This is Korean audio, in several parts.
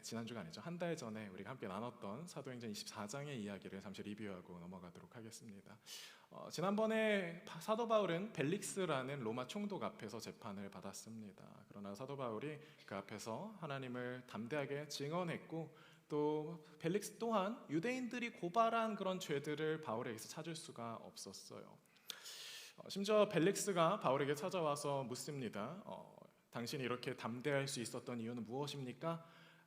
지난주가 아니죠. 한 달 전에 우리가 함께 나눴던 사도행전 24장의 이야기를 잠시 리뷰하고 넘어가도록 하겠습니다. 지난번에 사도 바울은 벨릭스라는 로마 총독 앞에서 재판을 받았습니다. 그러나 사도 바울이 그 앞에서 하나님을 담대하게 증언했고, 또 벨릭스 또한 유대인들이 고발한 그런 죄들을 바울에게서 찾을 수가 없었어요. 심지어 벨릭스가 바울에게 찾아와서 묻습니다. 당신이 이렇게 담대할 수 있었던 이유는 무엇입니까?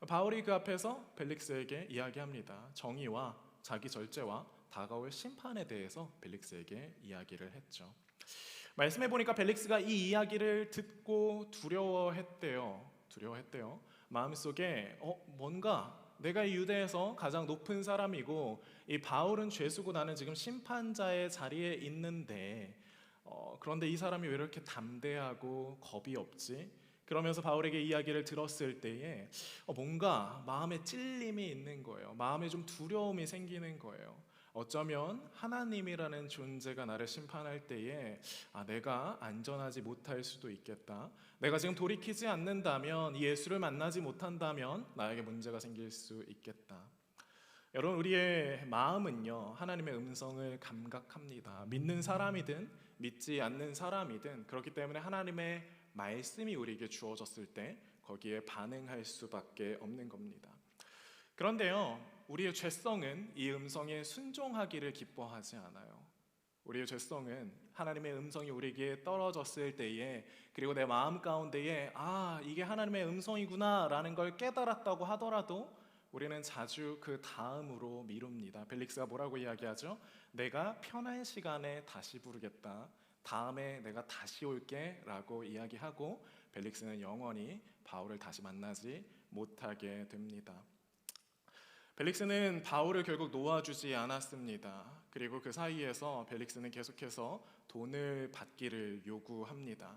바울이 그 앞에서 벨릭스에게 이야기합니다. 정의와 자기 절제와 다가올 심판에 대해서 벨릭스에게 이야기를 했죠. 말씀해 보니까 벨릭스가 이 이야기를 듣고 두려워했대요. 마음속에 뭔가 내가 이 유대에서 가장 높은 사람이고, 이 바울은 죄수고 나는 지금 심판자의 자리에 있는데 그런데 이 사람이 왜 이렇게 담대하고 겁이 없지? 그러면서 바울에게 이야기를 들었을 때에 뭔가 마음에 찔림이 있는 거예요. 마음에 좀 두려움이 생기는 거예요. 어쩌면 하나님이라는 존재가 나를 심판할 때에 내가 안전하지 못할 수도 있겠다. 내가 지금 돌이키지 않는다면, 예수를 만나지 못한다면 나에게 문제가 생길 수 있겠다. 여러분, 우리의 마음은요, 하나님의 음성을 감각합니다. 믿는 사람이든 믿지 않는 사람이든 그렇기 때문에 하나님의 말씀이 우리에게 주어졌을 때 거기에 반응할 수밖에 없는 겁니다. 그런데요, 우리의 죄성은 이 음성에 순종하기를 기뻐하지 않아요. 우리의 죄성은 하나님의 음성이 우리에게 떨어졌을 때에, 그리고 내 마음 가운데에 이게 하나님의 음성이구나 라는 걸 깨달았다고 하더라도 우리는 자주 그 다음으로 미룹니다. 벨릭스가 뭐라고 이야기하죠? 내가 편한 시간에 다시 부르겠다, 다음에 내가 다시 올게 라고 이야기하고, 벨릭스는 영원히 바울을 다시 만나지 못하게 됩니다. 벨릭스는 바울을 결국 놓아주지 않았습니다. 그리고 그 사이에서 벨릭스는 계속해서 돈을 받기를 요구합니다.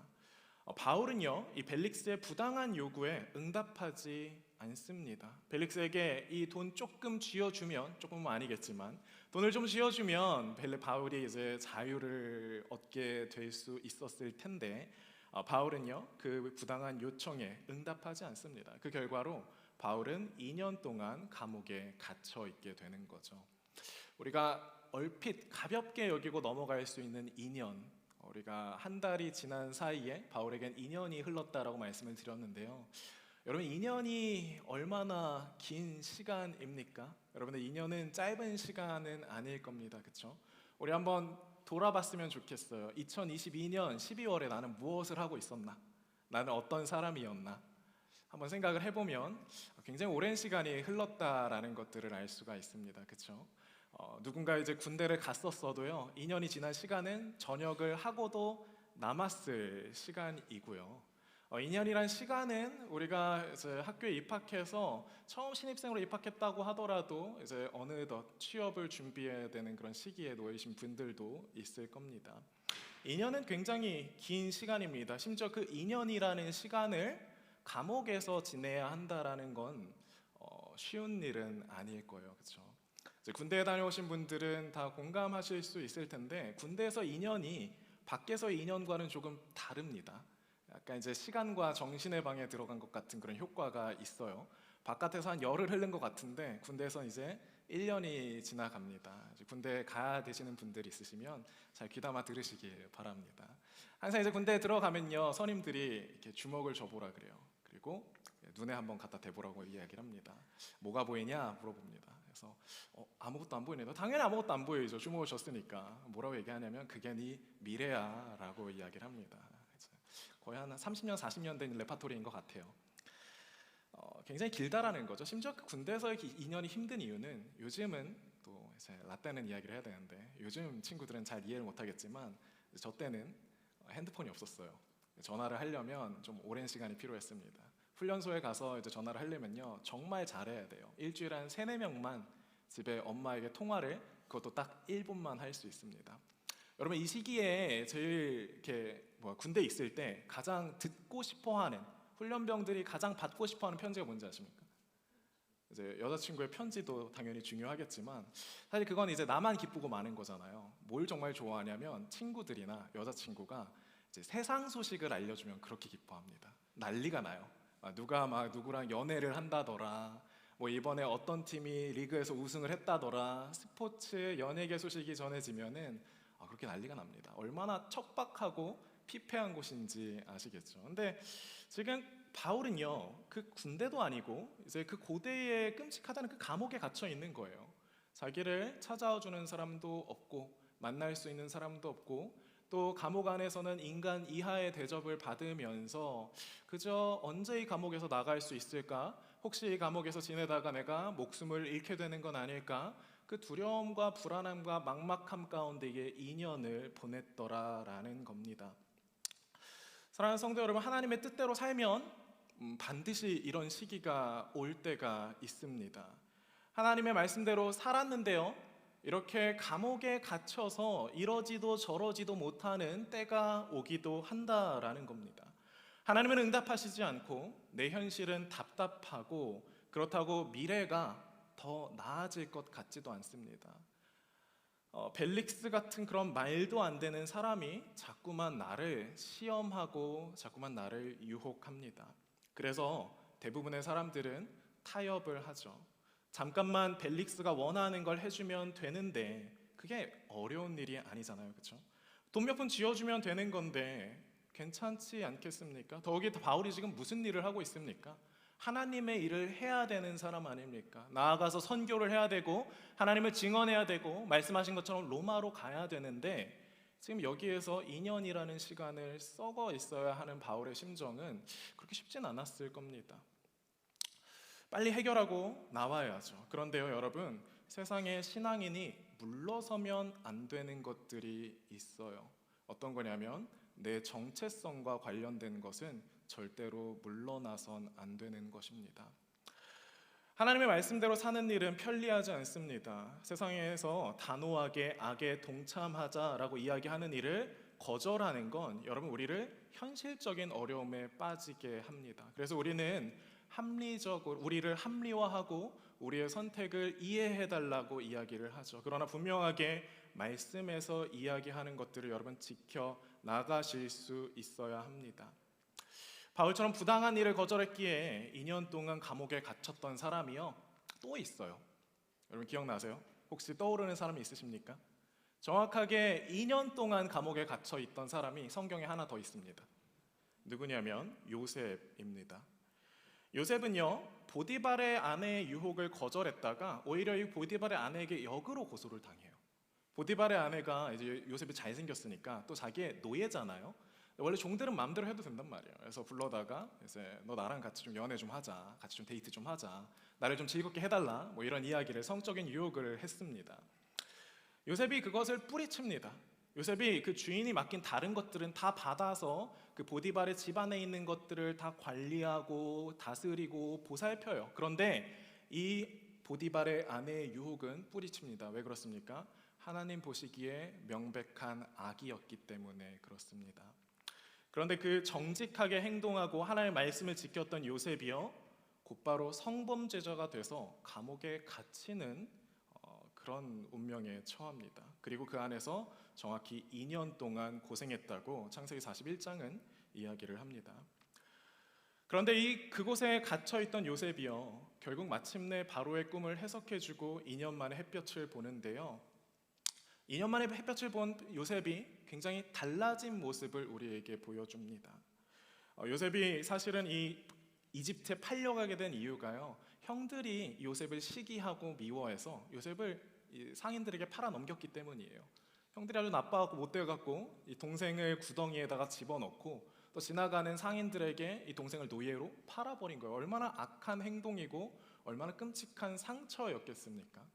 바울은요, 이 벨릭스의 부당한 요구에 응답하지 않습니다. 벨릭스에게 이 돈 조금 쥐어주면, 조금은 아니겠지만 돈을 좀 쥐어주면 바울이 이제 자유를 얻게 될 수 있었을 텐데, 바울은요 그 부당한 요청에 응답하지 않습니다. 그 결과로 바울은 2년 동안 감옥에 갇혀 있게 되는 거죠. 우리가 얼핏 가볍게 여기고 넘어갈 수 있는 2년, 우리가 한 달이 지난 사이에 바울에겐 2년이 흘렀다라고 말씀을 드렸는데요. 여러분, 2년이 얼마나 긴 시간입니까? 여러분들 2년은 짧은 시간은 아닐 겁니다. 그렇죠? 우리 한번 돌아봤으면 좋겠어요. 2022년 12월에 나는 무엇을 하고 있었나? 나는 어떤 사람이었나? 한번 생각을 해보면 굉장히 오랜 시간이 흘렀다라는 것들을 알 수가 있습니다. 그렇죠? 누군가 이제 군대를 갔었어도요, 2년이 지난 시간은 전역을 하고도 남았을 시간이고요. 2년이란 시간은 우리가 이제 학교에 입학해서 처음 신입생으로 입학했다고 하더라도 이제 어느덧 취업을 준비해야 되는 그런 시기에 놓이신 분들도 있을 겁니다. 2년은 굉장히 긴 시간입니다. 심지어 그 2년이라는 시간을 감옥에서 지내야 한다라는 건 쉬운 일은 아닐 거예요. 그렇죠? 이제 군대에 다녀오신 분들은 다 공감하실 수 있을 텐데, 군대에서 2년이 밖에서의 2년과는 조금 다릅니다. 약간 이제 시간과 정신의 방에 들어간 것 같은 그런 효과가 있어요. 바깥에서 한 열흘 흐른 것 같은데 군대에서 이제 1년이 지나갑니다. 이제 군대 가야 되시는 분들이 있으시면 잘 귀담아 들으시길 바랍니다. 항상 이제 군대에 들어가면요, 선임들이 이렇게 주먹을 줘보라 그래요. 그리고 눈에 한번 갖다 대보라고 이야기를 합니다. 뭐가 보이냐 물어봅니다. 그래서 아무것도 안 보이네. 당연히 아무것도 안 보이죠. 주먹을 줬으니까. 뭐라고 얘기하냐면 그게 네 미래야 라고 이야기를 합니다. 거의 한 30년, 40년 된 레파토리인 것 같아요. 굉장히 길다라는 거죠. 심지어 그 군대에서의 2년이 힘든 이유는, 요즘은 또 이제 라떼는 이야기를 해야 되는데 요즘 친구들은 잘 이해를 못하겠지만 저 때는 핸드폰이 없었어요. 전화를 하려면 좀 오랜 시간이 필요했습니다. 훈련소에 가서 이제 전화를 하려면요, 정말 잘해야 돼요. 일주일에 한 3-4명만 집에 엄마에게 통화를, 그것도 딱 1분만 할 수 있습니다. 여러분, 이 시기에 제일 이렇게 군대에 있을 때 가장 듣고 싶어하는, 훈련병들이 가장 받고 싶어하는 편지가 뭔지 아십니까? 이제 여자친구의 편지도 당연히 중요하겠지만 사실 그건 이제 나만 기쁘고 마는 거잖아요. 뭘 정말 좋아하냐면 친구들이나 여자친구가 이제 세상 소식을 알려주면 그렇게 기뻐합니다. 난리가 나요. 누가 막 누구랑 연애를 한다더라. 뭐 이번에 어떤 팀이 리그에서 우승을 했다더라. 스포츠 연예계 소식이 전해지면은 그렇게 난리가 납니다. 얼마나 척박하고 피폐한 곳인지 아시겠죠? 근데 지금 바울은요, 그 군대도 아니고 이제 그 고대의 끔찍하다는 그 감옥에 갇혀 있는 거예요. 자기를 찾아와 주는 사람도 없고 만날 수 있는 사람도 없고 또 감옥 안에서는 인간 이하의 대접을 받으면서 그저 언제 이 감옥에서 나갈 수 있을까? 혹시 이 감옥에서 지내다가 내가 목숨을 잃게 되는 건 아닐까? 그 두려움과 불안함과 막막함 가운데 이게 2년을 보냈더라라는 겁니다. 사랑하는 성도 여러분, 하나님의 뜻대로 살면 반드시 이런 시기가 올 때가 있습니다. 하나님의 말씀대로 살았는데요, 이렇게 감옥에 갇혀서 이러지도 저러지도 못하는 때가 오기도 한다라는 겁니다. 하나님은 응답하시지 않고 내 현실은 답답하고 그렇다고 미래가 더 나아질 것 같지도 않습니다. 벨릭스 같은 그런 말도 안 되는 사람이 자꾸만 나를 시험하고 자꾸만 나를 유혹합니다. 그래서 대부분의 사람들은 타협을 하죠. 잠깐만 벨릭스가 원하는 걸 해주면 되는데 그게 어려운 일이 아니잖아요, 그렇죠? 돈 몇 푼 쥐어주면 되는 건데 괜찮지 않겠습니까? 더욱이 바울이 지금 무슨 일을 하고 있습니까? 하나님의 일을 해야 되는 사람 아닙니까? 나아가서 선교를 해야 되고 하나님을 증언해야 되고 말씀하신 것처럼 로마로 가야 되는데 지금 여기에서 2년이라는 시간을 썩어 있어야 하는 바울의 심정은 그렇게 쉽진 않았을 겁니다. 빨리 해결하고 나와야죠. 그런데요, 여러분, 세상에 신앙인이 물러서면 안 되는 것들이 있어요. 어떤 거냐면 내 정체성과 관련된 것은 절대로 물러나선 안 되는 것입니다. 하나님의 말씀대로 사는 일은 편리하지 않습니다. 세상에서 단호하게 악에 동참하자라고 이야기하는 일을 거절하는 건 여러분 우리를 현실적인 어려움에 빠지게 합니다. 그래서 우리는 합리적으로 우리를 합리화하고 우리의 선택을 이해해달라고 이야기를 하죠. 그러나 분명하게 말씀에서 이야기하는 것들을 여러분 지켜 나가실 수 있어야 합니다. 바울처럼 부당한 일을 거절했기에 2년 동안 감옥에 갇혔던 사람이요 또 있어요. 여러분 기억나세요? 혹시 떠오르는 사람이 있으십니까? 정확하게 2년 동안 감옥에 갇혀 있던 사람이 성경에 하나 더 있습니다. 누구냐면 요셉입니다. 요셉은요 보디발의 아내의 유혹을 거절했다가 오히려 이 보디발의 아내에게 역으로 고소를 당해요. 보디발의 아내가 이제 요셉이 잘생겼으니까 또 자기의 노예잖아요. 원래 종들은 마음대로 해도 된단 말이에요. 그래서 불러다가 이제 너 나랑 같이 좀 연애 좀 하자, 같이 좀 데이트 좀 하자, 나를 좀 즐겁게 해달라, 뭐 이런 이야기를 성적인 유혹을 했습니다. 요셉이 그것을 뿌리칩니다. 요셉이 그 주인이 맡긴 다른 것들은 다 받아서 그 보디발의 집안에 있는 것들을 다 관리하고 다스리고 보살펴요. 그런데 이 보디발의 아내의 유혹은 뿌리칩니다. 왜 그렇습니까? 하나님 보시기에 명백한 악이었기 때문에 그렇습니다. 그런데 그 정직하게 행동하고 하나님의 말씀을 지켰던 요셉이요 곧바로 성범죄자가 돼서 감옥에 갇히는 그런 운명에 처합니다. 그리고 그 안에서 정확히 2년 동안 고생했다고 창세기 41장은 이야기를 합니다. 그런데 그곳에 갇혀 있던 요셉이요 결국 마침내 바로의 꿈을 해석해주고 2년 만에 햇볕을 보는데요. 2년 만에 햇볕을 본 요셉이 굉장히 달라진 모습을 우리에게 보여줍니다. 요셉이 사실은 이 이집트에 팔려가게 된 이유가요. 형들이 요셉을 시기하고 미워해서 요셉을 상인들에게 팔아 넘겼기 때문이에요. 형들이 아주 나빠갖고 못돼갖고 이 동생을 구덩이에다가 집어넣고 또 지나가는 상인들에게 이 동생을 노예로 팔아버린 거예요. 얼마나 악한 행동이고 얼마나 끔찍한 상처였겠습니까?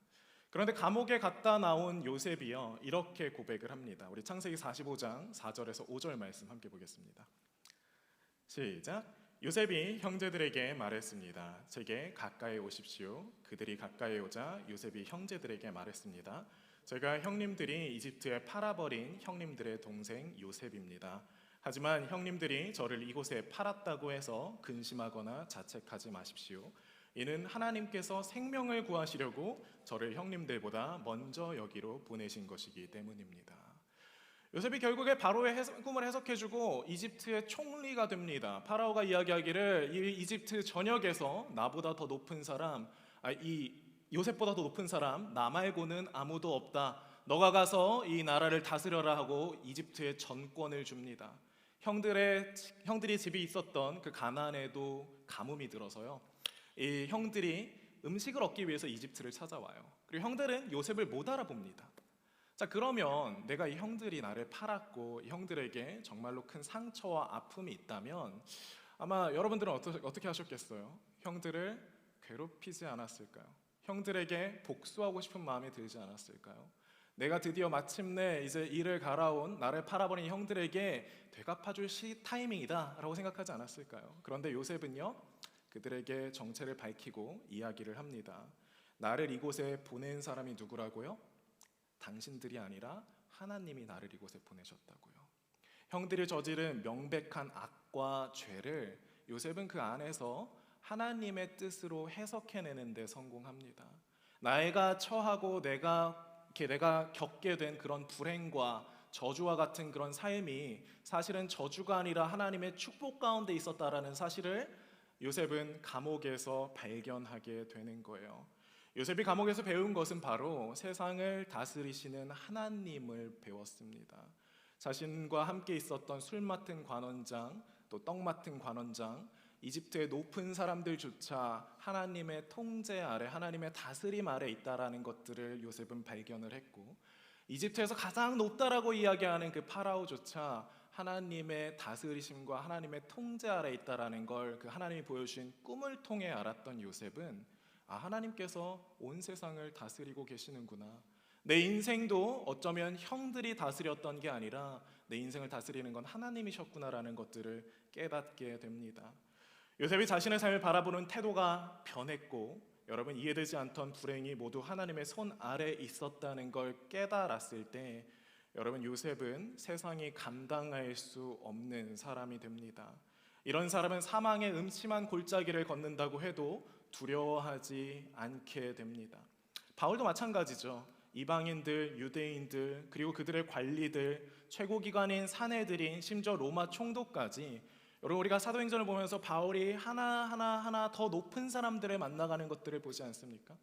그런데 감옥에 갔다 나온 요셉이요 이렇게 고백을 합니다. 우리 창세기 45장 4절에서 5절 말씀 함께 보겠습니다. 시작. 요셉이 형제들에게 말했습니다. 제게 가까이 오십시오. 그들이 가까이 오자 요셉이 형제들에게 말했습니다. 제가 형님들이 이집트에 팔아버린 형님들의 동생 요셉입니다. 하지만 형님들이 저를 이곳에 팔았다고 해서 근심하거나 자책하지 마십시오. 이는 하나님께서 생명을 구하시려고 저를 형님들보다 먼저 여기로 보내신 것이기 때문입니다. 요셉이 결국에 바로의 꿈을 해석해주고 이집트의 총리가 됩니다. 파라오가 이야기하기를 이 이집트 전역에서 나보다 더 높은 사람, 이 요셉보다 더 높은 사람 나 말고는 아무도 없다. 너가 가서 이 나라를 다스려라 하고 이집트의 전권을 줍니다. 형들이 집이 있었던 그 가나안에도 가뭄이 들어서요. 이 형들이 음식을 얻기 위해서 이집트를 찾아와요. 그리고 형들은 요셉을 못 알아봅니다. 자, 그러면 내가 이 형들이 나를 팔았고 이 형들에게 정말로 큰 상처와 아픔이 있다면 아마 여러분들은 어떻게 하셨겠어요? 형들을 괴롭히지 않았을까요? 형들에게 복수하고 싶은 마음이 들지 않았을까요? 내가 드디어 마침내 이제 일을 갈아온 나를 팔아버린 형들에게 되갚아줄 타이밍이다 라고 생각하지 않았을까요? 그런데 요셉은요, 그들에게 정체를 밝히고 이야기를 합니다. 나를 이곳에 보낸 사람이 누구라고요? 당신들이 아니라 하나님이 나를 이곳에 보내셨다고요. 형들이 저지른 명백한 악과 죄를 요셉은 그 안에서 하나님의 뜻으로 해석해내는 데 성공합니다. 내가 처하고 내가 겪게 된 그런 불행과 저주와 같은 그런 삶이 사실은 저주가 아니라 하나님의 축복 가운데 있었다라는 사실을 요셉은 감옥에서 발견하게 되는 거예요. 요셉이 감옥에서 배운 것은 바로 세상을 다스리시는 하나님을 배웠습니다. 자신과 함께 있었던 술 맡은 관원장, 또 떡 맡은 관원장, 이집트의 높은 사람들조차 하나님의 통제 아래, 하나님의 다스림 아래 있다라는 것들을 요셉은 발견을 했고, 이집트에서 가장 높다라고 이야기하는 그 파라오조차 하나님의 다스리심과 하나님의 통제 아래 있다라는 걸 그 하나님이 보여주신 꿈을 통해 알았던 요셉은 하나님께서 온 세상을 다스리고 계시는구나. 내 인생도 어쩌면 형들이 다스렸던 게 아니라 내 인생을 다스리는 건 하나님이셨구나라는 것들을 깨닫게 됩니다. 요셉이 자신의 삶을 바라보는 태도가 변했고, 여러분 이해되지 않던 불행이 모두 하나님의 손 아래 있었다는 걸 깨달았을 때 여러분 요셉은 세상이 감당할 수 없는 사람이 됩니다. 이런 사람은 사망의 음침한 골짜기를 걷는다고 해도 두려워하지 않게 됩니다. 바울도 마찬가지죠. 이방인들, 유대인들, 그리고 그들의 관리들, 최고기관인 사내들인 심지어 로마 총독까지, 여러분 우리가 사도행전을 보면서 바울이 하나 더 높은 사람들을 만나가는 것들을 보지 않습니까?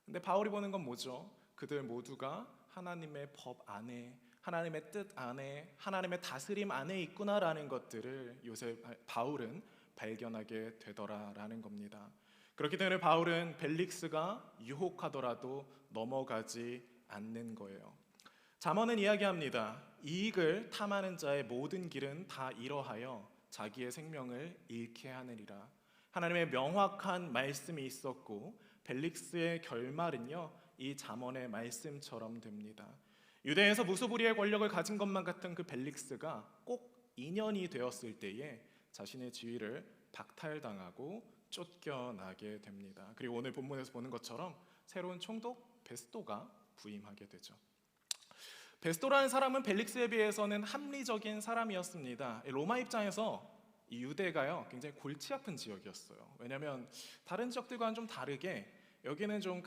근데 바울이 보는 건 뭐죠? 그들 모두가 하나님의 법 안에, 하나님의 뜻 안에, 하나님의 다스림 안에 있구나라는 것들을 바울은 발견하게 되더라라는 겁니다. 그렇기 때문에 바울은 벨릭스가 유혹하더라도 넘어가지 않는 거예요. 잠언은 이야기합니다. 이익을 탐하는 자의 모든 길은 다 이러하여 자기의 생명을 잃게 하느니라. 하나님의 명확한 말씀이 있었고 벨릭스의 결말은요, 이 잠언의 말씀처럼 됩니다. 유대에서 무소불위의 권력을 가진 것만 같은 그 벨릭스가 꼭 2년이 되었을 때에 자신의 지위를 박탈당하고 쫓겨나게 됩니다. 그리고 오늘 본문에서 보는 것처럼 새로운 총독 베스도가 부임하게 되죠. 베스도라는 사람은 벨릭스에 비해서는 합리적인 사람이었습니다. 로마 입장에서 이 유대가요 굉장히 골치 아픈 지역이었어요. 왜냐하면 다른 지역들과는 좀 다르게 여기는 좀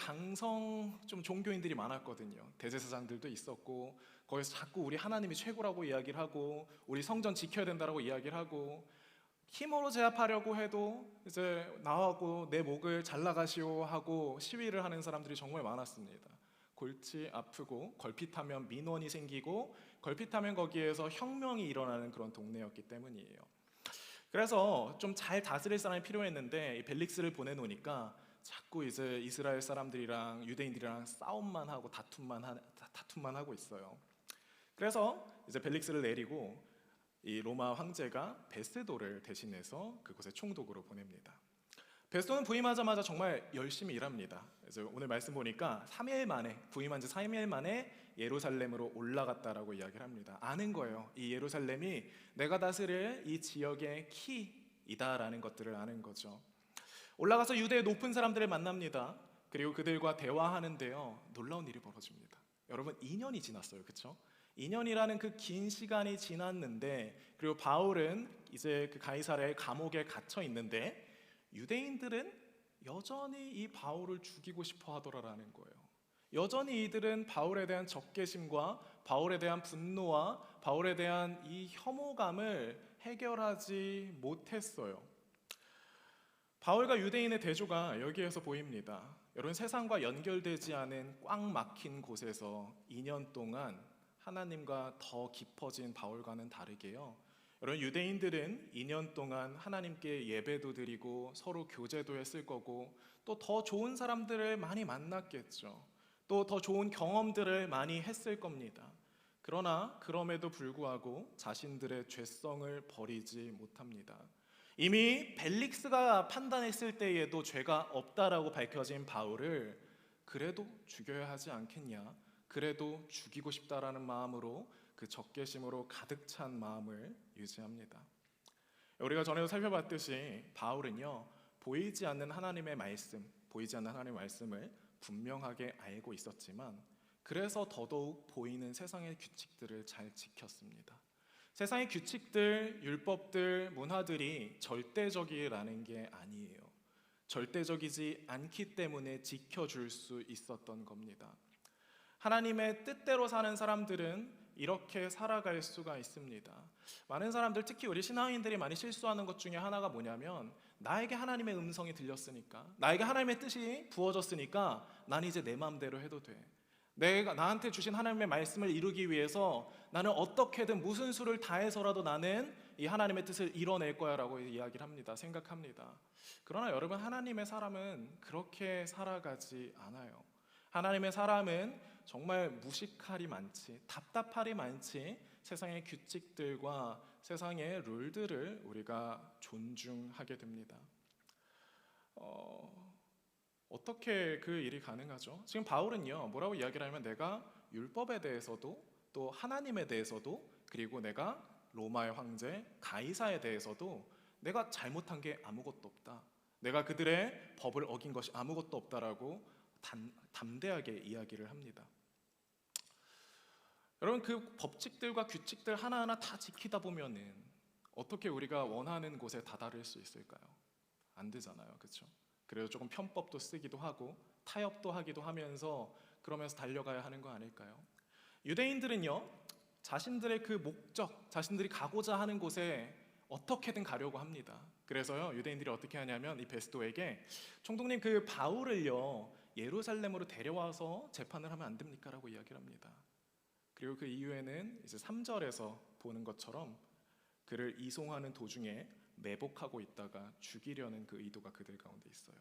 종교인들이 많았거든요. 대제사장들도 있었고 거기서 자꾸 우리 하나님이 최고라고 이야기를 하고 우리 성전 지켜야 된다라고 이야기를 하고 힘으로 제압하려고 해도 이제 나하고 내 목을 잘라가시오 하고 시위를 하는 사람들이 정말 많았습니다. 골치 아프고 걸핏하면 민원이 생기고 걸핏하면 거기에서 혁명이 일어나는 그런 동네였기 때문이에요. 그래서 좀 잘 다스릴 사람이 필요했는데 이 벨릭스를 보내놓으니까 자꾸 이제 이스라엘 사람들이랑 유대인들이랑 싸움만 하고 다툼만 하고 있어요. 그래서 이제 벨릭스를 내리고 이 로마 황제가 베스도를 대신해서 그곳에 총독으로 보냅니다. 베스도는 부임하자마자 정말 열심히 일합니다. 그래서 오늘 말씀 보니까 3일 만에 부임한 지 3일 만에 예루살렘으로 올라갔다라고 이야기를 합니다. 아는 거예요. 이 예루살렘이 내가 다스릴 이 지역의 키이다라는 것들을 아는 거죠. 올라가서 유대의 높은 사람들을 만납니다. 그리고 그들과 대화하는데요, 놀라운 일이 벌어집니다. 여러분 2년이 지났어요, 그렇죠? 2년이라는 그 긴 시간이 지났는데, 그리고 바울은 이제 그 가이사랴의 감옥에 갇혀 있는데 유대인들은 여전히 이 바울을 죽이고 싶어 하더라라는 거예요. 여전히 이들은 바울에 대한 적개심과 바울에 대한 분노와 바울에 대한 이 혐오감을 해결하지 못했어요. 바울과 유대인의 대조가 여기에서 보입니다. 여러분, 세상과 연결되지 않은 꽉 막힌 곳에서 2년 동안 하나님과 더 깊어진 바울과는 다르게요. 여러분, 유대인들은 2년 동안 하나님께 예배도 드리고 서로 교제도 했을 거고 또 더 좋은 사람들을 많이 만났겠죠. 또 더 좋은 경험들을 많이 했을 겁니다. 그러나 그럼에도 불구하고 자신들의 죄성을 버리지 못합니다. 이미 벨릭스가 판단했을 때에도 죄가 없다라고 밝혀진 바울을 그래도 죽여야 하지 않겠냐, 그래도 죽이고 싶다라는 마음으로 그 적개심으로 가득 찬 마음을 유지합니다. 우리가 전에도 살펴봤듯이 바울은요, 보이지 않는 하나님의 말씀, 보이지 않는 하나님의 말씀을 분명하게 알고 있었지만 그래서 더더욱 보이는 세상의 규칙들을 잘 지켰습니다. 세상의 규칙들, 율법들, 문화들이 절대적이라는 게 아니에요. 절대적이지 않기 때문에 지켜줄 수 있었던 겁니다. 하나님의 뜻대로 사는 사람들은 이렇게 살아갈 수가 있습니다. 많은 사람들, 특히 우리 신앙인들이 많이 실수하는 것 중에 하나가 뭐냐면, 나에게 하나님의 음성이 들렸으니까, 나에게 하나님의 뜻이 부어졌으니까 난 이제 내 마음대로 해도 돼. 내가 나한테 주신 하나님의 말씀을 이루기 위해서 나는 어떻게든 무슨 수를 다해서라도 나는 이 하나님의 뜻을 이뤄낼 거야 라고 이야기를 합니다. 생각합니다. 그러나 여러분, 하나님의 사람은 그렇게 살아가지 않아요. 하나님의 사람은 정말 무식할이 많지, 답답할이 많지, 세상의 규칙들과 세상의 룰들을 우리가 존중하게 됩니다. 어떻게 그 일이 가능하죠? 지금 바울은요, 뭐라고 이야기를 하면, 내가 율법에 대해서도 또 하나님에 대해서도 그리고 내가 로마의 황제 가이사에 대해서도 내가 잘못한 게 아무것도 없다, 내가 그들의 법을 어긴 것이 아무것도 없다라고 담대하게 이야기를 합니다. 여러분, 그 법칙들과 규칙들 하나하나 다 지키다 보면은 어떻게 우리가 원하는 곳에 다다를 수 있을까요? 안 되잖아요, 그렇죠? 그래서 조금 편법도 쓰기도 하고 타협도 하기도 하면서 그러면서 달려가야 하는 거 아닐까요? 유대인들은요, 자신들의 그 목적, 자신들이 가고자 하는 곳에 어떻게든 가려고 합니다. 그래서요, 유대인들이 어떻게 하냐면 이 베스도에게, 총독님, 그 바울을요 예루살렘으로 데려와서 재판을 하면 안 됩니까? 라고 이야기를 합니다. 그리고 그 이후에는 이제 3절에서 보는 것처럼 그를 이송하는 도중에 매복하고 있다가 죽이려는 그 의도가 그들 가운데 있어요.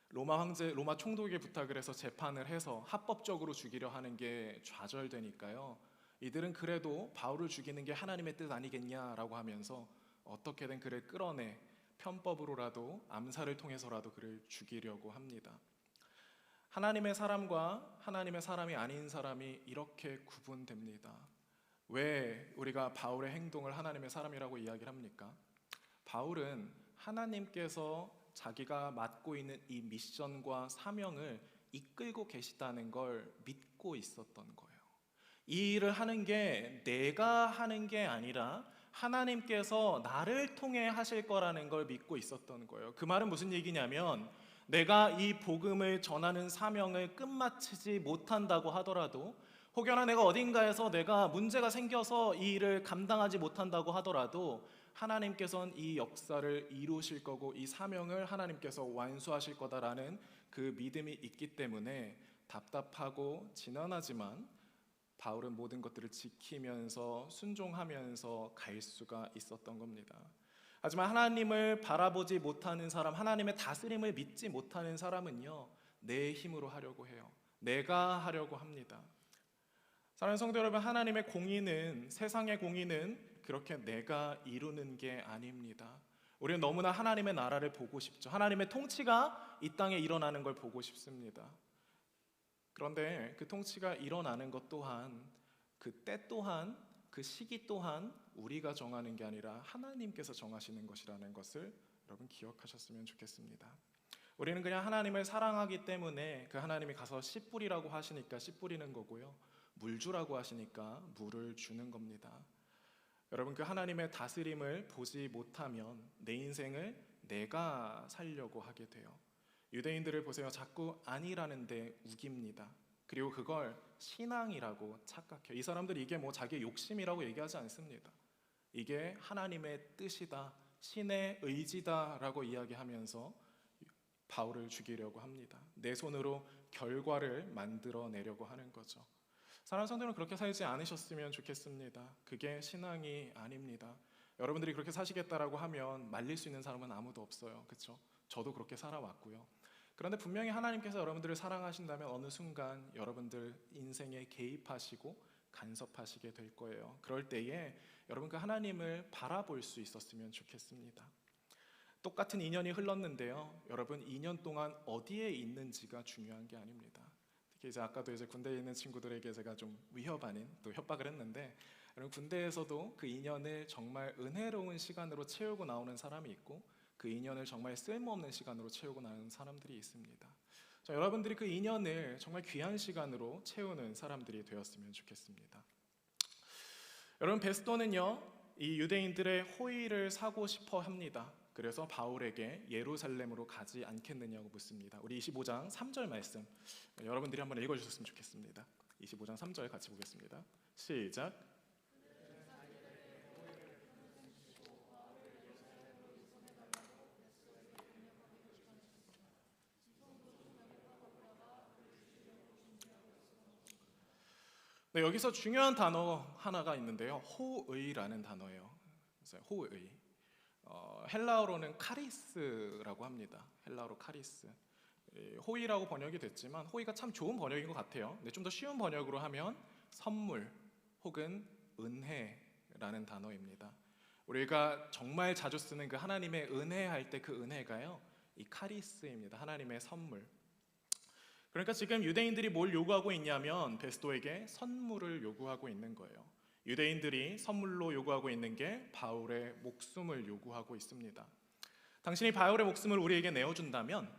로마 황제, 로마 총독에게 부탁을 해서 재판을 해서 합법적으로 죽이려 하는 게 좌절되니까요, 이들은 그래도 바울을 죽이는 게 하나님의 뜻 아니겠냐라고 하면서 어떻게든 그를 끌어내 편법으로라도 암살을 통해서라도 그를 죽이려고 합니다. 하나님의 사람과 하나님의 사람이 아닌 사람이 이렇게 구분됩니다. 왜 우리가 바울의 행동을 하나님의 사람이라고 이야기를 합니까? 바울은 하나님께서 자기가 맡고 있는 이 미션과 사명을 이끌고 계시다는 걸 믿고 있었던 거예요. 이 일을 하는 게 내가 하는 게 아니라 하나님께서 나를 통해 하실 거라는 걸 믿고 있었던 거예요. 그 말은 무슨 얘기냐면, 내가 이 복음을 전하는 사명을 끝마치지 못한다고 하더라도, 혹여나 내가 어딘가에서 내가 문제가 생겨서 이 일을 감당하지 못한다고 하더라도 하나님께서는 이 역사를 이루실 거고 이 사명을 하나님께서 완수하실 거다라는 그 믿음이 있기 때문에 답답하고 지난하지만 바울은 모든 것들을 지키면서 순종하면서 갈 수가 있었던 겁니다. 하지만 하나님을 바라보지 못하는 사람, 하나님의 다스림을 믿지 못하는 사람은요, 내 힘으로 하려고 해요. 내가 하려고 합니다. 사랑하는 성도 여러분, 하나님의 공의는, 세상의 공의는 그렇게 내가 이루는 게 아닙니다. 우리는 너무나 하나님의 나라를 보고 싶죠. 하나님의 통치가 이 땅에 일어나는 걸 보고 싶습니다. 그런데 그 통치가 일어나는 것 또한, 그 때 또한, 그 시기 또한 우리가 정하는 게 아니라 하나님께서 정하시는 것이라는 것을 여러분 기억하셨으면 좋겠습니다. 우리는 그냥 하나님을 사랑하기 때문에 그 하나님이 가서 씨 뿌리라고 하시니까 씨 뿌리는 거고요, 물 주라고 하시니까 물을 주는 겁니다. 여러분, 그 하나님의 다스림을 보지 못하면 내 인생을 내가 살려고 하게 돼요. 유대인들을 보세요. 자꾸 아니라는데 우깁니다. 그리고 그걸 신앙이라고 착각해요. 이 사람들이 이게 뭐 자기 욕심이라고 얘기하지 않습니다. 이게 하나님의 뜻이다, 신의 의지다라고 이야기하면서 바울을 죽이려고 합니다. 내 손으로 결과를 만들어내려고 하는 거죠. 사랑하는 성도는 그렇게 살지 않으셨으면 좋겠습니다. 그게 신앙이 아닙니다. 여러분들이 그렇게 사시겠다라고 하면 말릴 수 있는 사람은 아무도 없어요. 그렇죠? 저도 그렇게 살아왔고요. 그런데 분명히 하나님께서 여러분들을 사랑하신다면 어느 순간 여러분들 인생에 개입하시고 간섭하시게 될 거예요. 그럴 때에 여러분 그 하나님을 바라볼 수 있었으면 좋겠습니다. 똑같은 2년이 흘렀는데요. 여러분 2년 동안 어디에 있는지가 중요한 게 아닙니다. 특히 이제 아까도 이제 군대에 있는 친구들에게 제가 좀 위협 아닌 또 협박을 했는데, 여러분 군대에서도 그 2년을 정말 은혜로운 시간으로 채우고 나오는 사람이 있고 그 2년을 정말 쓸모없는 시간으로 채우고 나오는 사람들이 있습니다. 자, 여러분들이 그 2년을 정말 귀한 시간으로 채우는 사람들이 되었으면 좋겠습니다. 여러분 베스도는요, 이 유대인들의 호의를 사고 싶어 합니다. 그래서 바울에게 예루살렘으로 가지 않겠느냐고 묻습니다. 우리 25장 3절 말씀 여러분들이 한번 읽어주셨으면 좋겠습니다. 25장 3절 같이 보겠습니다. 시작. 네, 여기서 중요한 단어 하나가 있는데요. 호의라는 단어예요. 그래서 호의. 헬라어로는 카리스라고 합니다. 헬라어로 카리스. 호의라고 번역이 됐지만 호의가 참 좋은 번역인 것 같아요. 근데 좀 더 쉬운 번역으로 하면 선물 혹은 은혜라는 단어입니다. 우리가 정말 자주 쓰는 그 하나님의 은혜 할 때 그 은혜가요, 이 카리스입니다. 하나님의 선물. 그러니까 지금 유대인들이 뭘 요구하고 있냐면 베스도에게 선물을 요구하고 있는 거예요. 유대인들이 선물로 요구하고 있는 게 바울의 목숨을 요구하고 있습니다. 당신이 바울의 목숨을 우리에게 내어준다면,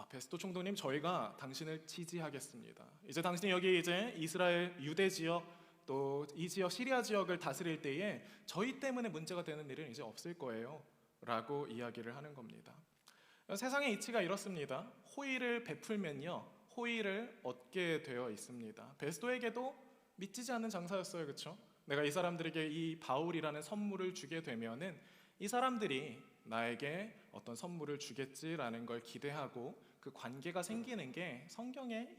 베스도 총독님, 저희가 당신을 지지하겠습니다. 이제 당신이 여기 이제 이스라엘 유대 지역 또 이 지역 시리아 지역을 다스릴 때에 저희 때문에 문제가 되는 일은 이제 없을 거예요 라고 이야기를 하는 겁니다. 세상의 이치가 이렇습니다. 호의를 베풀면요, 호의를 얻게 되어 있습니다. 베스도에게도 믿지지 않는 장사였어요. 그렇죠? 내가 이 사람들에게 이 바울이라는 선물을 주게 되면은 이 사람들이 나에게 어떤 선물을 주겠지라는 걸 기대하고 그 관계가 생기는 게 성경의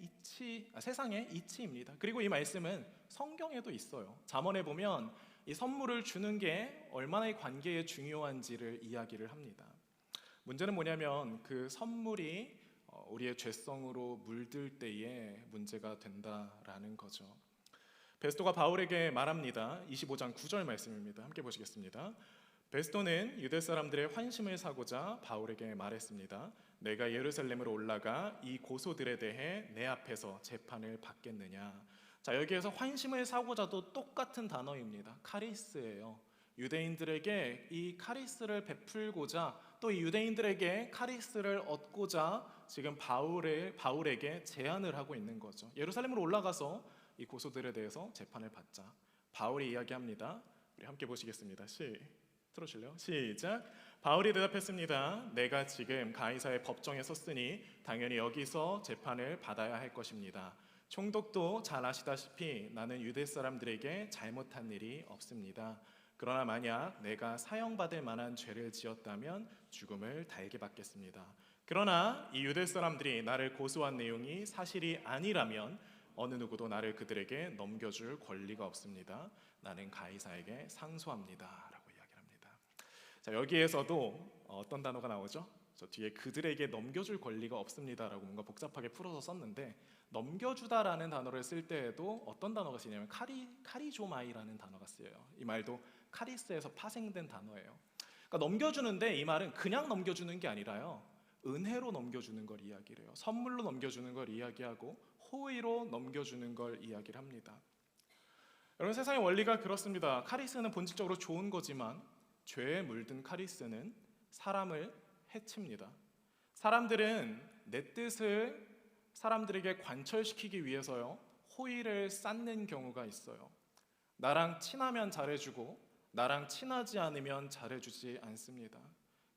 세상의 이치입니다. 그리고 이 말씀은 성경에도 있어요. 잠언에 보면 이 선물을 주는 게 얼마나 이 관계에 중요한지를 이야기를 합니다. 문제는 뭐냐면 그 선물이 우리의 죄성으로 물들 때에 문제가 된다라는 거죠. 베스도가 바울에게 말합니다. 25장 9절 말씀입니다. 함께 보시겠습니다. 베스도는 유대 사람들의 환심을 사고자 바울에게 말했습니다. 내가 예루살렘으로 올라가 이 고소들에 대해 내 앞에서 재판을 받겠느냐. 자, 여기에서 환심을 사고자도 똑같은 단어입니다. 카리스예요. 유대인들에게 이 카리스를 베풀고자, 또 이 유대인들에게 카리스를 얻고자 지금 바울에게 제안을 하고 있는 거죠. 예루살렘으로 올라가서 이 고소들에 대해서 재판을 받자. 바울이 이야기합니다. 우리 함께 보시겠습니다. 틀어줄래요? 시작. 바울이 대답했습니다. 내가 지금 가이사의 법정에 섰으니 당연히 여기서 재판을 받아야 할 것입니다. 총독도 잘 아시다시피 나는 유대 사람들에게 잘못한 일이 없습니다. 그러나 만약 내가 사형받을 만한 죄를 지었다면 죽음을 달게 받겠습니다. 그러나 이 유대 사람들이 나를 고소한 내용이 사실이 아니라면 어느 누구도 나를 그들에게 넘겨줄 권리가 없습니다. 나는 가이사에게 상소합니다 라고 이야기합니다. 자, 여기에서도 어떤 단어가 나오죠? 저 뒤에 그들에게 넘겨줄 권리가 없습니다라고 뭔가 복잡하게 풀어서 썼는데, 넘겨주다라는 단어를 쓸 때에도 어떤 단어가 쓰냐면 카리조마이라는 단어가 쓰여요. 이 말도 카리스에서 파생된 단어예요. 그러니까 넘겨주는데 이 말은 그냥 넘겨주는 게 아니라요, 은혜로 넘겨주는 걸 이야기를 해요. 선물로 넘겨주는 걸 이야기하고 호의로 넘겨주는 걸 이야기를 합니다. 여러분, 세상의 원리가 그렇습니다. 카리스는 본질적으로 좋은 거지만 죄에 물든 카리스는 사람을 해칩니다. 사람들은 내 뜻을 사람들에게 관철시키기 위해서요, 호의를 쌓는 경우가 있어요. 나랑 친하면 잘해주고 나랑 친하지 않으면 잘해주지 않습니다.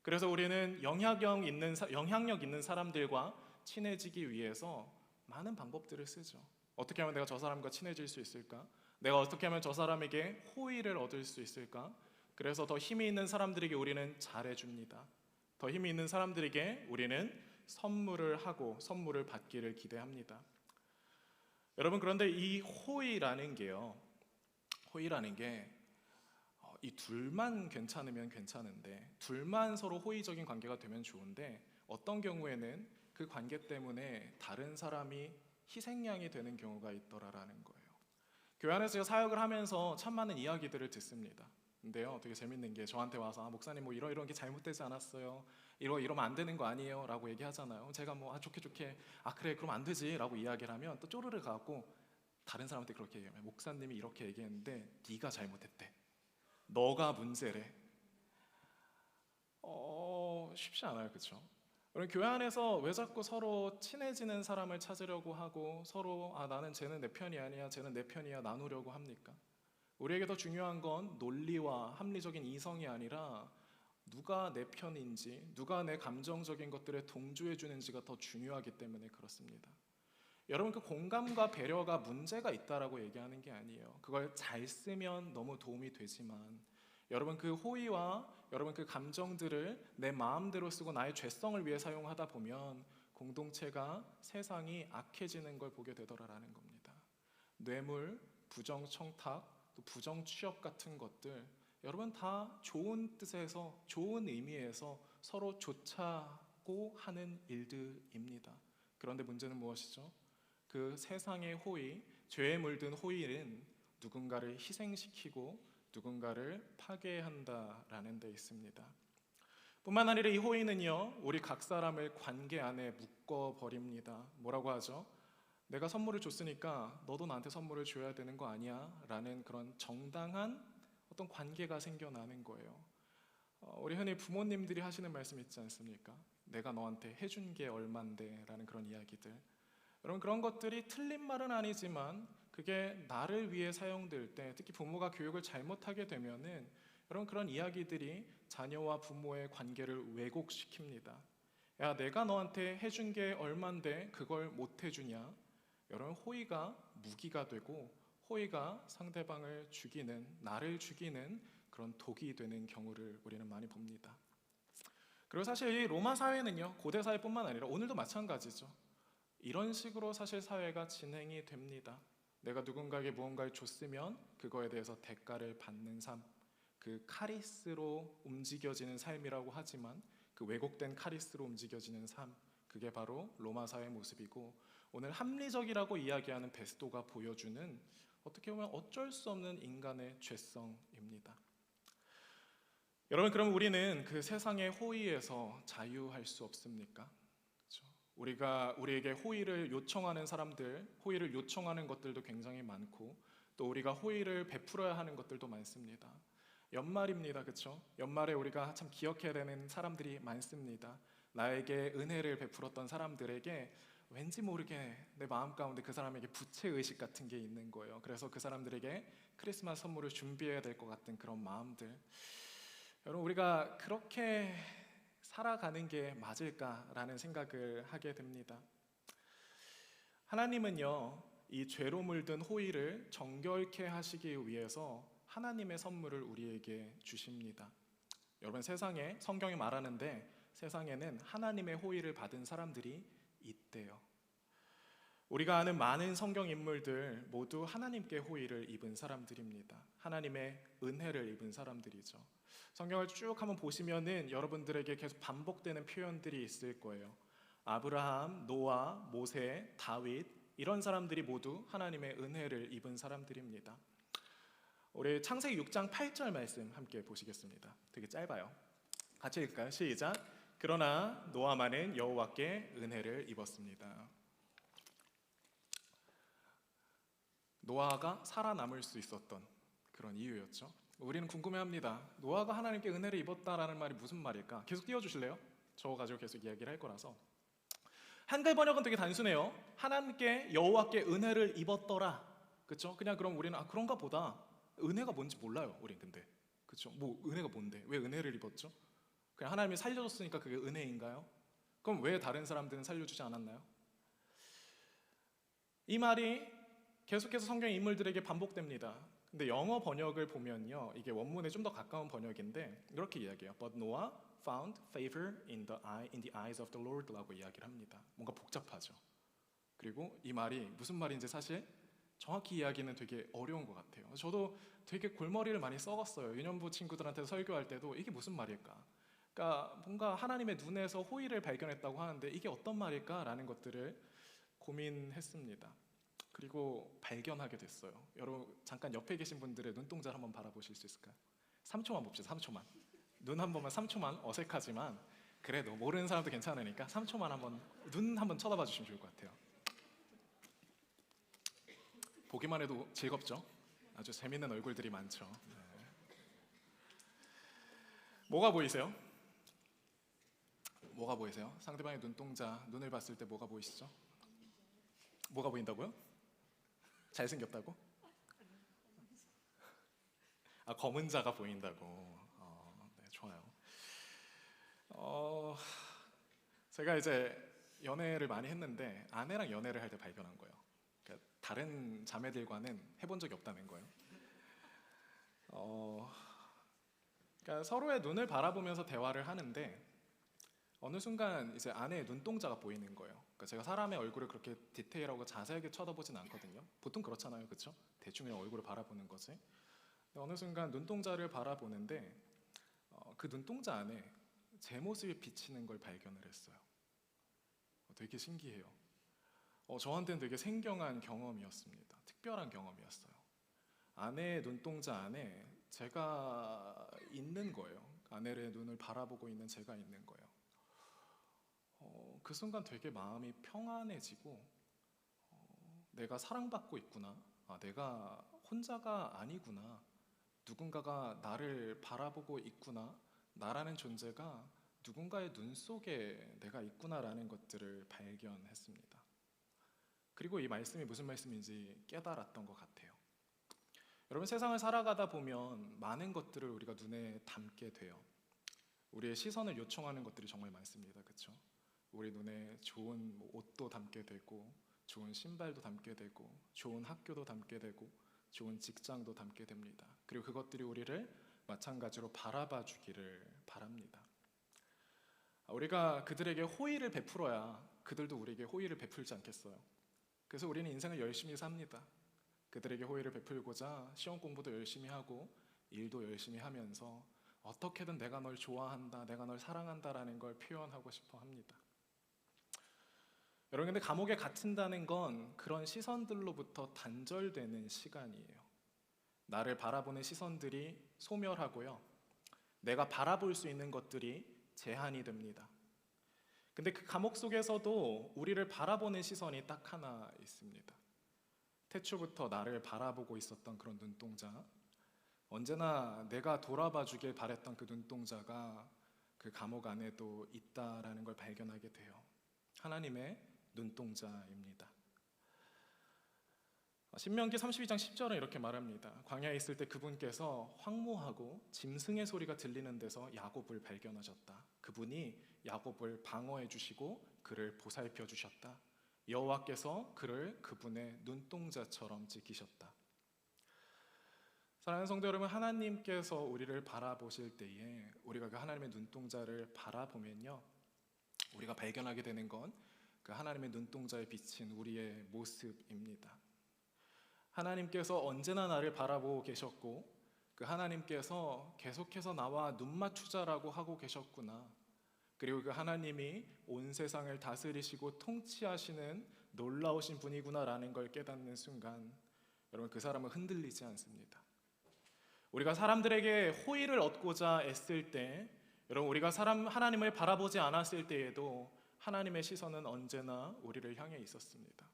그래서 우리는 영향력 있는 사람들과 친해지기 위해서 많은 방법들을 쓰죠. 어떻게 하면 내가 저 사람과 친해질 수 있을까? 내가 어떻게 하면 저 사람에게 호의를 얻을 수 있을까? 그래서 더 힘이 있는 사람들에게 우리는 잘해줍니다. 더 힘이 있는 사람들에게 우리는 선물을 하고 선물을 받기를 기대합니다. 여러분, 그런데 이 호의라는 게요, 호의라는 게 이 둘만 괜찮으면 괜찮은데, 둘만 서로 호의적인 관계가 되면 좋은데, 어떤 경우에는 그 관계 때문에 다른 사람이 희생양이 되는 경우가 있더라라는 거예요. 교회 안에서 제가 사역을 하면서 참 많은 이야기들을 듣습니다. 근데요, 되게 재밌는 게 저한테 와서 목사님 뭐 이런 게 잘못되지 않았어요, 이러면 안 되는 거 아니에요 라고 얘기하잖아요. 제가 뭐 좋게 그래 그럼 안 되지 라고 이야기를 하면 또 쪼르르 가고 다른 사람한테 그렇게 얘기하면 목사님이 이렇게 얘기했는데 네가 잘못했대, 너가 문제래. 쉽지 않아요, 그렇죠? 우리 교회 안에서 왜 자꾸 서로 친해지는 사람을 찾으려고 하고 서로 나는 쟤는 내 편이 아니야, 쟤는 내 편이야 나누려고 합니까? 우리에게 더 중요한 건 논리와 합리적인 이성이 아니라 누가 내 편인지, 누가 내 감정적인 것들에 동조해 주는지가 더 중요하기 때문에 그렇습니다. 여러분, 그 공감과 배려가 문제가 있다라고 얘기하는 게 아니에요. 그걸 잘 쓰면 너무 도움이 되지만 여러분, 그 호의와 여러분 그 감정들을 내 마음대로 쓰고 나의 죄성을 위해 사용하다 보면 공동체가, 세상이 악해지는 걸 보게 되더라라는 겁니다. 뇌물, 부정 청탁, 또 부정 취업 같은 것들, 여러분 다 좋은 뜻에서, 좋은 의미에서 서로 좋자고 하는 일들입니다. 그런데 문제는 무엇이죠? 그 세상의 호의, 죄에 물든 호의는 누군가를 희생시키고 누군가를 파괴한다라는 데 있습니다. 뿐만 아니라 이 호의는요, 우리 각 사람을 관계 안에 묶어버립니다. 뭐라고 하죠? 내가 선물을 줬으니까 너도 나한테 선물을 줘야 되는 거 아니야? 라는 그런 정당한 어떤 관계가 생겨나는 거예요. 우리 흔히 부모님들이 하시는 말씀 있지 않습니까? 내가 너한테 해준 게 얼만데 라는 그런 이야기들. 여러분, 그런 것들이 틀린 말은 아니지만 그게 나를 위해 사용될 때, 특히 부모가 교육을 잘못하게 되면은 여러분 그런 이야기들이 자녀와 부모의 관계를 왜곡시킵니다. 야, 내가 너한테 해준 게 얼만데 그걸 못 해주냐? 여러분, 호의가 무기가 되고 호의가 상대방을 죽이는, 나를 죽이는 그런 독이 되는 경우를 우리는 많이 봅니다. 그리고 사실 이 로마 사회는요, 고대 사회뿐만 아니라 오늘도 마찬가지죠. 이런 식으로 사실 사회가 진행이 됩니다. 내가 누군가에게 무언가를 줬으면 그거에 대해서 대가를 받는 삶, 그 카리스로 움직여지는 삶이라고 하지만 그 왜곡된 카리스로 움직여지는 삶, 그게 바로 로마 사회의 모습이고, 오늘 합리적이라고 이야기하는 베스도가 보여주는 어떻게 보면 어쩔 수 없는 인간의 죄성입니다. 여러분, 그럼 우리는 그 세상의 호의에서 자유할 수 없습니까? 우리에게 호의를 요청하는 사람들, 호의를 요청하는 것들도 굉장히 많고, 또 우리가 호의를 베풀어야 하는 것들도 많습니다. 연말입니다, 그렇죠? 연말에 우리가 참 기억해야 되는 사람들이 많습니다. 나에게 은혜를 베풀었던 사람들에게 왠지 모르게 내 마음 가운데 그 사람에게 부채의식 같은 게 있는 거예요. 그래서 그 사람들에게 크리스마스 선물을 준비해야 될 것 같은 그런 마음들. 여러분, 우리가 그렇게 살아가는 게 맞을까라는 생각을 하게 됩니다. 하나님은요, 이 죄로 물든 호의를 정결케 하시기 위해서 하나님의 선물을 우리에게 주십니다. 여러분, 세상에, 성경이 말하는데 세상에는 하나님의 호의를 받은 사람들이 있대요. 우리가 아는 많은 성경 인물들 모두 하나님께 호의를 입은 사람들입니다. 하나님의 은혜를 입은 사람들이죠. 성경을 쭉 한번 보시면은 여러분들에게 계속 반복되는 표현들이 있을 거예요. 아브라함, 노아, 모세, 다윗, 이런 사람들이 모두 하나님의 은혜를 입은 사람들입니다. 우리 창세기 6장 8절 말씀 함께 보시겠습니다. 되게 짧아요. 같이 읽을까요? 시작. 그러나 노아만은 여호와께 은혜를 입었습니다. 노아가 살아남을 수 있었던 그런 이유였죠. 우리는 궁금해합니다. 노아가 하나님께 은혜를 입었다라는 말이 무슨 말일까? 계속 띄워주실래요? 저거 가지고 계속 이야기를 할 거라서. 한글 번역은 되게 단순해요. 하나님께, 여호와께 은혜를 입었더라. 그렇죠? 그냥 그럼 우리는 그런가 보다. 은혜가 뭔지 몰라요. 우린 근데. 그렇죠? 뭐 은혜가 뭔데? 왜 은혜를 입었죠? 그냥 하나님이 살려줬으니까 그게 은혜인가요? 그럼 왜 다른 사람들은 살려주지 않았나요? 이 말이 계속해서 성경의 인물들에게 반복됩니다. 근데 영어 번역을 보면요, 이게 원문에 좀 더 가까운 번역인데 이렇게 이야기해요. But Noah found favor in the eyes of the Lord라고 이야기를 합니다. 뭔가 복잡하죠. 그리고 이 말이 무슨 말인지 사실 정확히 이야기는 되게 어려운 것 같아요. 저도 되게 골머리를 많이 썩었어요. 유년부 친구들한테 설교할 때도 이게 무슨 말일까? 그러니까 뭔가 하나님의 눈에서 호의를 발견했다고 하는데 이게 어떤 말일까라는 것들을 고민했습니다. 그리고 발견하게 됐어요. 여러분 잠깐 옆에 계신 분들의 눈동자를 한번 바라보실 수 있을까요? 3초만 봅시다. 3초만. 눈 한 번만 3초만 어색하지만 그래도 모르는 사람도 괜찮으니까 3초만 한번 눈 한번 쳐다봐 주시면 좋을 것 같아요. 보기만 해도 즐겁죠? 아주 재밌는 얼굴들이 많죠. 네. 뭐가 보이세요? 뭐가 보이세요? 상대방의 눈동자, 눈을 봤을 때 뭐가 보이시죠? 뭐가 보인다고요? 잘생겼다고? 아, 검은 자가 보인다고. 네, 좋아요. 제가 이제 연애를 많이 했는데 아내랑 연애를 할 때 발견한 거예요. 그러니까 다른 자매들과는 해본 적이 없다는 거예요. 그러니까 서로의 눈을 바라보면서 대화를 하는데 어느 순간 이제 아내의 눈동자가 보이는 거예요. 그러니까 제가 사람의 얼굴을 그렇게 디테일하고 자세하게 쳐다보진 않거든요. 보통 그렇잖아요, 그렇죠? 대충 그냥 얼굴을 바라보는 거지. 근데 어느 순간 눈동자를 바라보는데 그 눈동자 안에 제 모습이 비치는 걸 발견을 했어요. 되게 신기해요. 저한테는 되게 생경한 경험이었습니다. 특별한 경험이었어요. 아내의 눈동자 안에 제가 있는 거예요. 아내의 눈을 바라보고 있는 제가 있는 거예요. 그 순간 되게 마음이 평안해지고 내가 사랑받고 있구나. 내가 혼자가 아니구나. 누군가가 나를 바라보고 있구나. 나라는 존재가 누군가의 눈 속에 내가 있구나라는 것들을 발견했습니다. 그리고 이 말씀이 무슨 말씀인지 깨달았던 것 같아요. 여러분 세상을 살아가다 보면 많은 것들을 우리가 눈에 담게 돼요. 우리의 시선을 요청하는 것들이 정말 많습니다. 그렇죠? 우리 눈에 좋은 옷도 담게 되고 좋은 신발도 담게 되고 좋은 학교도 담게 되고 좋은 직장도 담게 됩니다. 그리고 그것들이 우리를 마찬가지로 바라봐 주기를 바랍니다. 우리가 그들에게 호의를 베풀어야 그들도 우리에게 호의를 베풀지 않겠어요? 그래서 우리는 인생을 열심히 삽니다. 그들에게 호의를 베풀고자 시험 공부도 열심히 하고 일도 열심히 하면서 어떻게든 내가 널 좋아한다, 내가 널 사랑한다라는 걸 표현하고 싶어 합니다. 여러분, 근데 감옥에 갇힌다는 건 그런 시선들로부터 단절되는 시간이에요. 나를 바라보는 시선들이 소멸하고요. 내가 바라볼 수 있는 것들이 제한이 됩니다. 근데 그 감옥 속에서도 우리를 바라보는 시선이 딱 하나 있습니다. 태초부터 나를 바라보고 있었던 그런 눈동자, 언제나 내가 돌아봐 주길 바랬던 그 눈동자가 그 감옥 안에도 있다라는 걸 발견하게 돼요. 하나님의 눈동자입니다. 신명기 32장 10절은 이렇게 말합니다. 광야에 있을 때 그분께서 황무하고 짐승의 소리가 들리는 데서 야곱을 발견하셨다. 그분이 야곱을 방어해 주시고 그를 보살펴 주셨다. 여호와께서 그를 그분의 눈동자처럼 지키셨다. 사랑하는 성도 여러분, 하나님께서 우리를 바라보실 때에 우리가 그 하나님의 눈동자를 바라보면요, 우리가 발견하게 되는 건 그 하나님의 눈동자에 비친 우리의 모습입니다. 하나님께서 언제나 나를 바라보고 계셨고 그 하나님께서 계속해서 나와 눈 맞추자라고 하고 계셨구나. 그리고 그 하나님이 온 세상을 다스리시고 통치하시는 놀라우신 분이구나라는 걸 깨닫는 순간 여러분 그 사람은 흔들리지 않습니다. 우리가 사람들에게 호의를 얻고자 애쓸 때 여러분 우리가 하나님을 바라보지 않았을 때에도 하나님의 시선은 언제나 우리를 향해 있었습니다.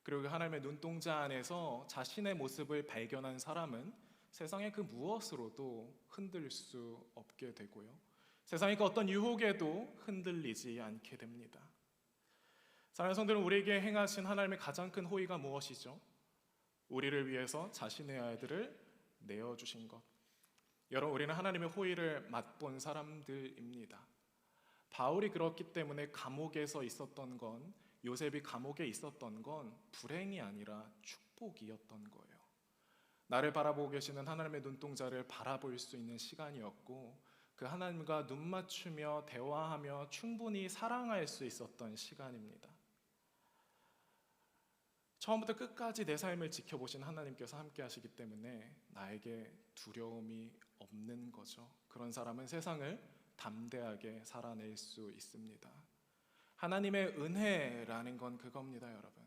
그리고 하나님의 눈동자 안에서 자신의 모습을 발견한 사람은 세상의 그 무엇으로도 흔들릴 수 없게 되고요. 세상의 그 어떤 유혹에도 흔들리지 않게 됩니다. 사랑하는 성도는 우리에게 행하신 하나님의 가장 큰 호의가 무엇이죠? 우리를 위해서 자신의 아이들을 내어주신 것. 여러분 우리는 하나님의 호의를 맛본 사람들입니다. 바울이 그렇기 때문에 감옥에서 있었던 건, 요셉이 감옥에 있었던 건 불행이 아니라 축복이었던 거예요. 나를 바라보고 계시는 하나님의 눈동자를 바라볼 수 있는 시간이었고, 그 하나님과 눈 맞추며 대화하며 충분히 사랑할 수 있었던 시간입니다. 처음부터 끝까지 내 삶을 지켜보신 하나님께서 함께 하시기 때문에 나에게 두려움이 없는 거죠. 그런 사람은 세상을 담대하게 살아낼 수 있습니다. 하나님의 은혜라는 건 그겁니다, 여러분.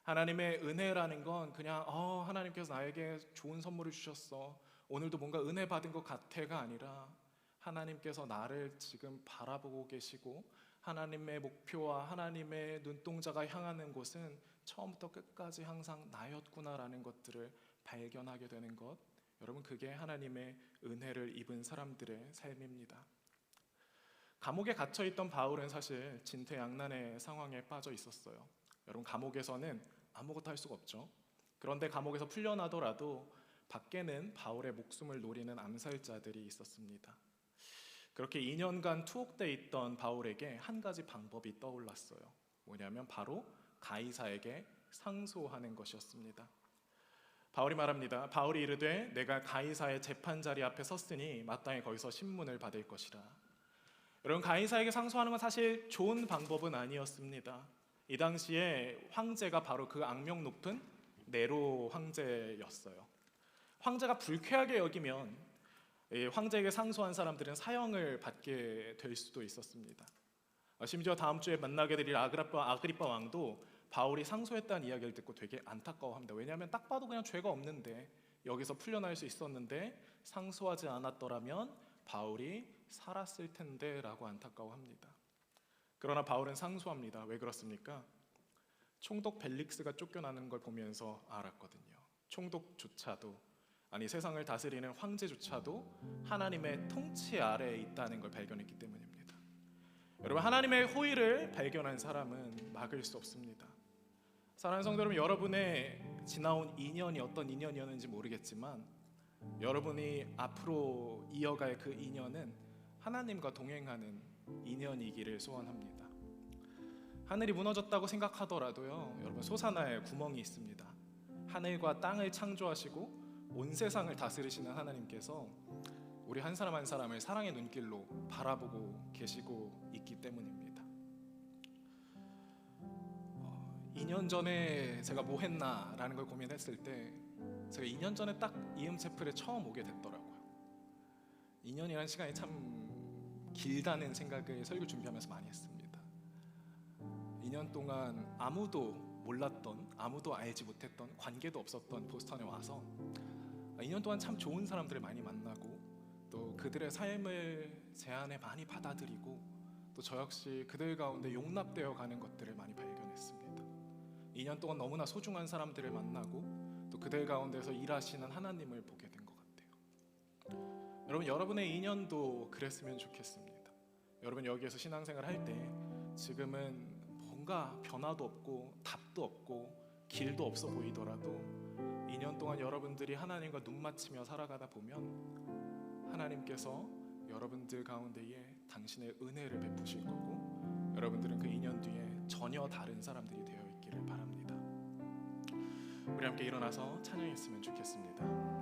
하나님의 은혜라는 건 그냥 하나님께서 나에게 좋은 선물을 주셨어, 오늘도 뭔가 은혜 받은 것 같아가 아니라, 하나님께서 나를 지금 바라보고 계시고 하나님의 목표와 하나님의 눈동자가 향하는 곳은 처음부터 끝까지 항상 나였구나라는 것들을 발견하게 되는 것, 여러분, 그게 하나님의 은혜를 입은 사람들의 삶입니다. 감옥에 갇혀있던 바울은 사실 진퇴양난의 상황에 빠져 있었어요. 여러분, 감옥에서는 아무것도 할 수가 없죠. 그런데 감옥에서 풀려나더라도 밖에는 바울의 목숨을 노리는 암살자들이 있었습니다. 그렇게 2년간 투옥돼 있던 바울에게 한 가지 방법이 떠올랐어요. 뭐냐면 바로 가이사에게 상소하는 것이었습니다. 바울이 말합니다. 바울이 이르되 내가 가이사의 재판자리 앞에 섰으니 마땅히 거기서 신문을 받을 것이라. 여러분, 가이사에게 상소하는 건 사실 좋은 방법은 아니었습니다. 이 당시에 황제가 바로 그 악명 높은 네로 황제였어요. 황제가 불쾌하게 여기면 황제에게 상소한 사람들은 사형을 받게 될 수도 있었습니다. 심지어 다음 주에 만나게 될 아그리빠 왕도 바울이 상소했다는 이야기를 듣고 되게 안타까워합니다. 왜냐하면 딱 봐도 그냥 죄가 없는데, 여기서 풀려날 수 있었는데 상소하지 않았더라면 바울이 살았을 텐데 라고 안타까워합니다. 그러나 바울은 상소합니다. 왜 그렇습니까? 총독 벨릭스가 쫓겨나는 걸 보면서 알았거든요. 총독조차도, 아니 세상을 다스리는 황제조차도 하나님의 통치 아래에 있다는 걸 발견했기 때문입니다. 여러분, 하나님의 호의를 발견한 사람은 막을 수 없습니다. 사랑하는 성도 여러분, 여러분의 지나온 2년이 어떤 2년이었는지 모르겠지만 여러분이 앞으로 이어갈 그 2년은 하나님과 동행하는 2년이기를 소원합니다. 하늘이 무너졌다고 생각하더라도요, 여러분, 솟아날 구멍이 있습니다. 하늘과 땅을 창조하시고 온 세상을 다스리시는 하나님께서 우리 한 사람 한 사람을 사랑의 눈길로 바라보고 계시고 있기 때문입니다. 2년 전에 제가 뭐 했나 라는 걸 고민했을 때 제가 2년 전에 딱 이음체플에 처음 오게 됐더라고요. 2년이라는 시간이 참 길다는 생각을 설교 준비하면서 많이 했습니다. 2년 동안 아무도 몰랐던, 아무도 알지 못했던, 관계도 없었던 보스턴에 와서 2년 동안 참 좋은 사람들을 많이 만나고, 또 그들의 삶을 제 안에 많이 받아들이고, 또 저 역시 그들 가운데 용납되어 가는 것들을 많이 발견했습니다. 2년 동안 너무나 소중한 사람들을 만나고, 또 그들 가운데서 일하시는 하나님을 보게 된 것 같아요. 여러분, 여러분의 2년도 그랬으면 좋겠습니다. 여러분, 여기에서 신앙생활 할 때 지금은 뭔가 변화도 없고 답도 없고 길도 없어 보이더라도 2년 동안 여러분들이 하나님과 눈 맞추며 살아가다 보면 하나님께서 여러분들 가운데에 당신의 은혜를 베푸실 거고, 여러분들은 그 2년 뒤에 전혀 다른 사람들이 되어 있기를 바랍니다. 우리 함께 일어나서 찬양했으면 좋겠습니다.